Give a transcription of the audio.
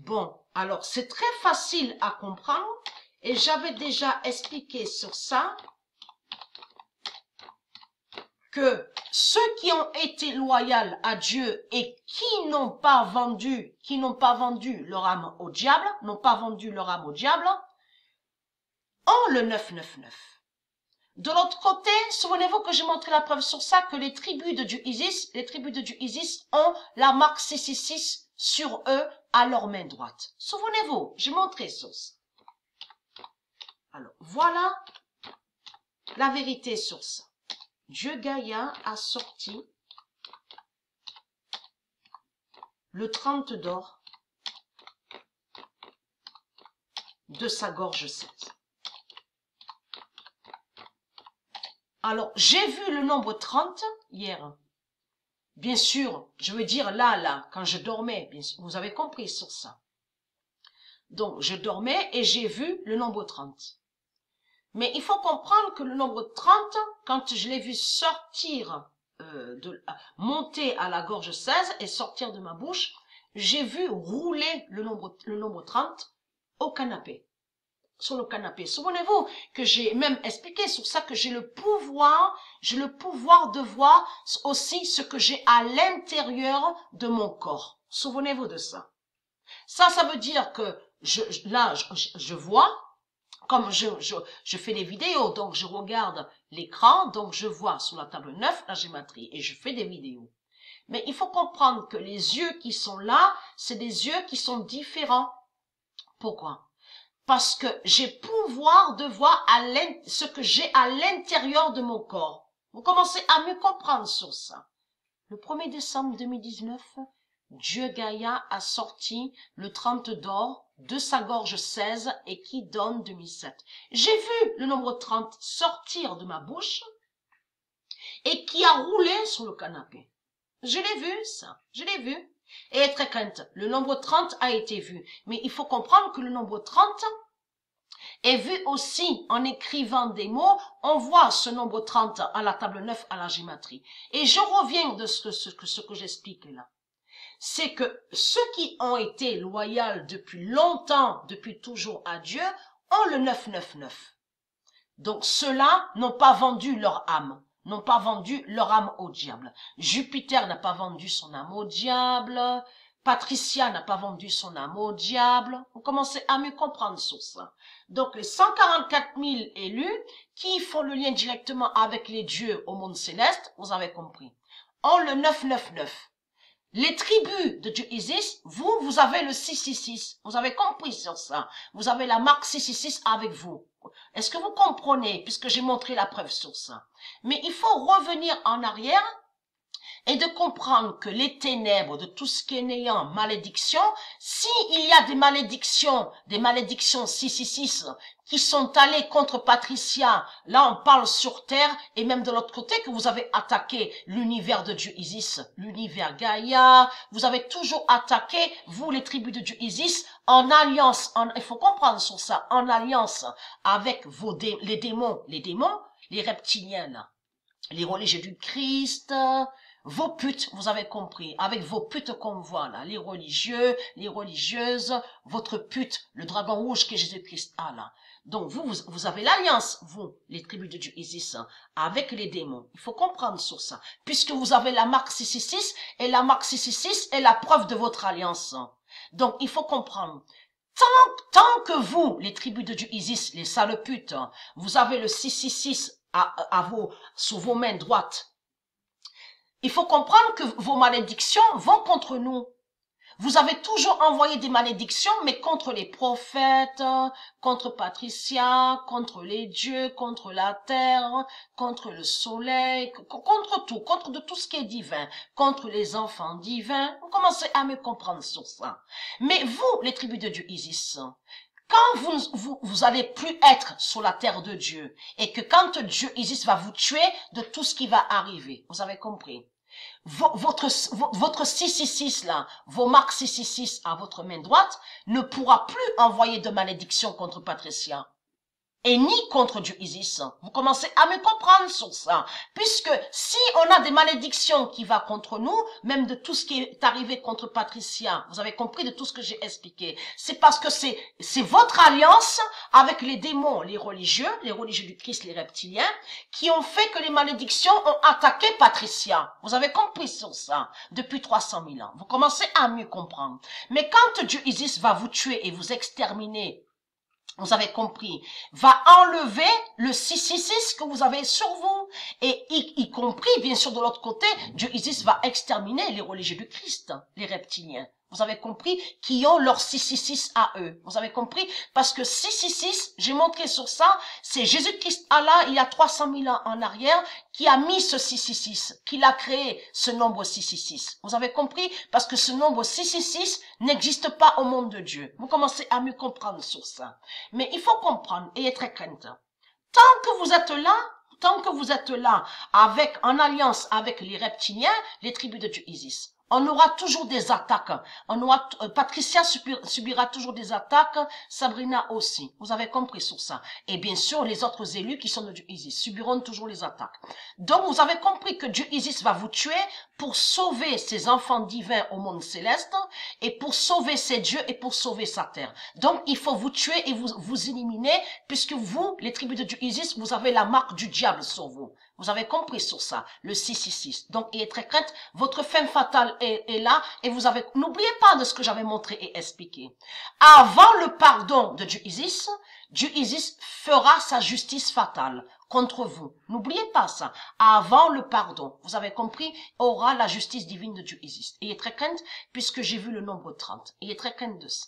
Bon, alors c'est très facile à comprendre et j'avais déjà expliqué sur ça que ceux qui ont été loyaux à Dieu et qui n'ont pas vendu leur âme au diable, ont le 999. De l'autre côté, souvenez-vous que j'ai montré la preuve sur ça, que les tribus de Dieu Isis ont la marque 666 sur eux à leur main droite. Souvenez-vous, j'ai montré sur ça. Alors, voilà la vérité sur ça. Dieu Gaïa a sorti le 30 d'or de sa gorge 16. Alors, j'ai vu le nombre 30 hier. Bien sûr, je veux dire là, quand je dormais, bien sûr, vous avez compris sur ça. Donc, je dormais et j'ai vu le nombre 30. Mais il faut comprendre que le nombre 30, quand je l'ai vu sortir, monter à la gorge 16 et sortir de ma bouche, j'ai vu rouler le nombre 30 au canapé. Sur le canapé. Souvenez-vous que j'ai même expliqué sur ça que j'ai le pouvoir de voir aussi ce que j'ai à l'intérieur de mon corps. Souvenez-vous de ça. Ça veut dire que je vois, comme je fais des vidéos, donc je regarde l'écran, donc je vois sur la table 9 la gématrie et je fais des vidéos. Mais il faut comprendre que les yeux qui sont là, c'est des yeux qui sont différents. Pourquoi? Parce que j'ai pouvoir de voir ce que j'ai à l'intérieur de mon corps. Vous commencez à me comprendre sur ça. Le 1er décembre 2019, Dieu Gaïa a sorti le 30 d'or de sa gorge 16 et qui donne 2007. J'ai vu le nombre 30 sortir de ma bouche et qui a roulé sur le canapé. Je l'ai vu, ça. Je l'ai vu. Et très crainte, le nombre 30 a été vu. Mais il faut comprendre que le nombre 30 est vu aussi en écrivant des mots. On voit ce nombre 30 à la table 9 à la gématrie. Et je reviens de ce que j'explique là. C'est que ceux qui ont été loyaux depuis longtemps, depuis toujours à Dieu, ont le 999. Donc ceux-là n'ont pas vendu leur âme. N'ont pas vendu leur âme au diable. Jupiter n'a pas vendu son âme au diable. Patricia n'a pas vendu son âme au diable. Vous commencez à mieux comprendre sur ça. Donc les 144 000 élus qui font le lien directement avec les dieux au monde céleste, vous avez compris, ont le 999. Les tribus de Dieu Isis, vous avez le 666. Vous avez compris sur ça. Vous avez la marque 666 avec vous. Est-ce que vous comprenez, puisque j'ai montré la preuve sur ça? Mais il faut revenir en arrière et de comprendre que les ténèbres de tout ce qui est néant, malédiction, s'il y a des malédictions 666 qui sont allées contre Patricia, là on parle sur terre, et même de l'autre côté que vous avez attaqué l'univers de Dieu Isis, l'univers Gaïa, vous avez toujours attaqué, vous les tribus de Dieu Isis, en alliance, il faut comprendre sur ça, en alliance avec les démons, les reptiliens là, les religieux du Christ, vos putes, vous avez compris, avec vos putes qu'on voit là, les religieux, les religieuses, votre pute, le dragon rouge que Jésus-Christ a là. Donc vous avez l'alliance, vous, les tribus de Dieu Isis, avec les démons. Il faut comprendre sur ça, puisque vous avez la marque 666, et la marque 666 est la preuve de votre alliance. Donc il faut comprendre. Tant que vous, les tribus de Dieu Isis, les sales putes, vous avez le 666 sous vos mains droites, il faut comprendre que vos malédictions vont contre nous. Vous avez toujours envoyé des malédictions, mais contre les prophètes, contre Patricia, contre les dieux, contre la terre, contre le soleil, contre tout, contre de tout ce qui est divin, contre les enfants divins. Vous commencez à me comprendre sur ça. Mais vous, les tribus de Dieu Isis, quand vous allez plus être sur la terre de Dieu, et que quand Dieu Isis va vous tuer de tout ce qui va arriver, vous avez compris, votre 666 là, vos marques 666 à votre main droite, ne pourra plus envoyer de malédiction contre Patricia. et ni contre Dieu Isis. Vous commencez à me comprendre sur ça. Puisque si on a des malédictions qui vont contre nous, même de tout ce qui est arrivé contre Patricia, vous avez compris de tout ce que j'ai expliqué, c'est parce que c'est votre alliance avec les démons, les religieux du Christ, les reptiliens, qui ont fait que les malédictions ont attaqué Patricia. Vous avez compris sur ça depuis 300 000 ans. Vous commencez à mieux comprendre. Mais quand Dieu Isis va vous tuer et vous exterminer, vous avez compris, va enlever le 666 que vous avez sur vous. Et y compris, bien sûr, de l'autre côté, Dieu Isis va exterminer les religieux du Christ, les reptiliens. Vous avez compris, qui ont leur 666 à eux. Vous avez compris? Parce que 666, j'ai montré sur ça, c'est Jésus-Christ Allah, il y a 300 000 ans en arrière, qui a mis ce 666, qui l'a créé, ce nombre 666. Vous avez compris? Parce que ce nombre 666 n'existe pas au monde de Dieu. Vous commencez à mieux comprendre sur ça. Mais il faut comprendre et être crainte. Tant que vous êtes là, en alliance avec les reptiliens, les tribus de Dieu Isis, on aura toujours des attaques. Patricia subira toujours des attaques, Sabrina aussi. Vous avez compris sur ça. Et bien sûr, les autres élus qui sont de Dieu Isis subiront toujours les attaques. Donc, vous avez compris que Dieu Isis va vous tuer pour sauver ses enfants divins au monde céleste et pour sauver ses dieux et pour sauver sa terre. Donc, il faut vous tuer et vous éliminer puisque vous, les tribus de Dieu Isis, vous avez la marque du diable sur vous. Vous avez compris sur ça, le 666. Donc, il est très crainte, votre fin fatale est là et n'oubliez pas de ce que j'avais montré et expliqué. Avant le pardon de Dieu Isis fera sa justice fatale contre vous. N'oubliez pas ça. Avant le pardon, vous avez compris, aura la justice divine de Dieu Isis. Il est très crainte puisque j'ai vu le nombre 30. Il est très crainte de ça.